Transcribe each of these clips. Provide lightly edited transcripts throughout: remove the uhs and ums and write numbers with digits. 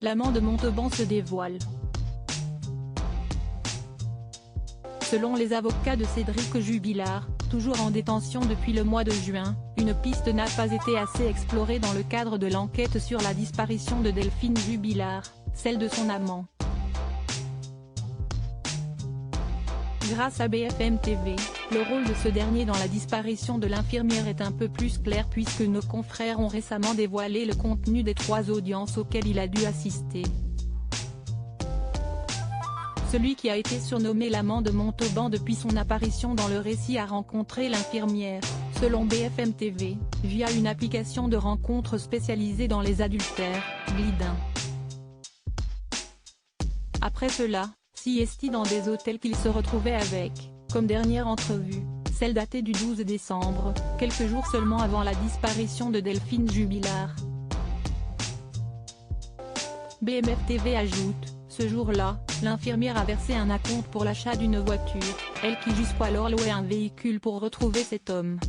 L'amant de Montauban se dévoile. Selon les avocats de Cédric Jubilard, toujours en détention depuis le mois de juin, une piste n'a pas été assez explorée dans le cadre de l'enquête sur la disparition de Delphine Jubilard, celle de son amant. Grâce à BFM TV, le rôle de ce dernier dans la disparition de l'infirmière est un peu plus clair puisque nos confrères ont récemment dévoilé le contenu des 3 audiences auxquelles il a dû assister. Celui qui a été surnommé l'amant de Montauban depuis son apparition dans le récit a rencontré l'infirmière, selon BFM TV, via une application de rencontre spécialisée dans les adultères, Glidin. Après cela, siestit dans des hôtels qu'il se retrouvait avec, comme dernière entrevue, celle datée du 12 décembre, quelques jours seulement avant la disparition de Delphine Jubilard. BFM TV ajoute, ce jour-là, l'infirmière a versé un acompte pour l'achat d'une voiture, elle qui jusqu'alors louait un véhicule pour retrouver cet homme.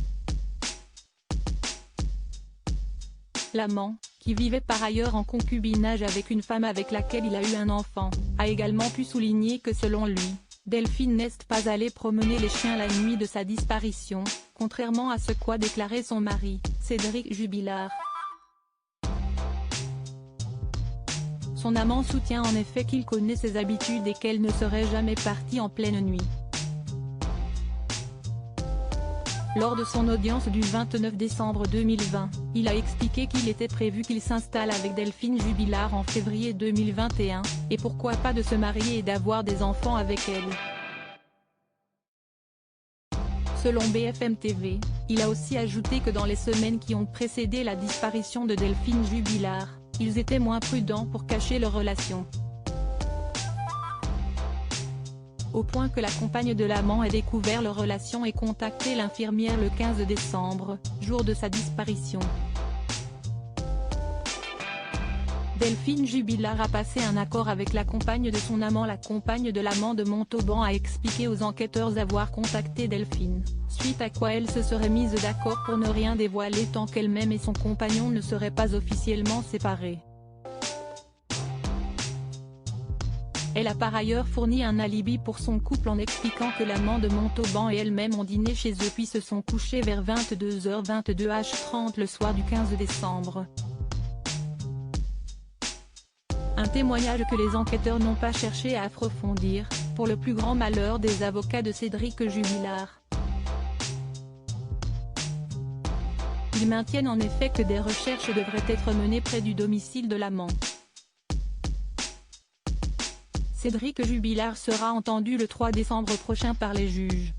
L'amant, qui vivait par ailleurs en concubinage avec une femme avec laquelle il a eu un enfant, a également pu souligner que selon lui, Delphine n'est pas allée promener les chiens la nuit de sa disparition, contrairement à ce qu'a déclaré son mari, Cédric Jubilard. Son amant soutient en effet qu'il connaît ses habitudes et qu'elle ne serait jamais partie en pleine nuit. Lors de son audience du 29 décembre 2020, il a expliqué qu'il était prévu qu'il s'installe avec Delphine Jubilard en février 2021, et pourquoi pas de se marier et d'avoir des enfants avec elle. Selon BFM TV, il a aussi ajouté que dans les semaines qui ont précédé la disparition de Delphine Jubilard, ils étaient moins prudents pour cacher leur relation. Au point que la compagne de l'amant ait découvert leur relation et contacté l'infirmière le 15 décembre, jour de sa disparition. Delphine Jubilard a passé un accord avec la compagne de son amant. La compagne de l'amant de Montauban a expliqué aux enquêteurs avoir contacté Delphine, suite à quoi elle se serait mise d'accord pour ne rien dévoiler tant qu'elle-même et son compagnon ne seraient pas officiellement séparés. Elle a par ailleurs fourni un alibi pour son couple en expliquant que l'amant de Montauban et elle-même ont dîné chez eux puis se sont couchés vers 22h22h30 le soir du 15 décembre. Un témoignage que les enquêteurs n'ont pas cherché à approfondir, pour le plus grand malheur des avocats de Cédric Jubilard. Ils maintiennent en effet que des recherches devraient être menées près du domicile de l'amant. Cédric Jubilard sera entendu le 3 décembre prochain par les juges.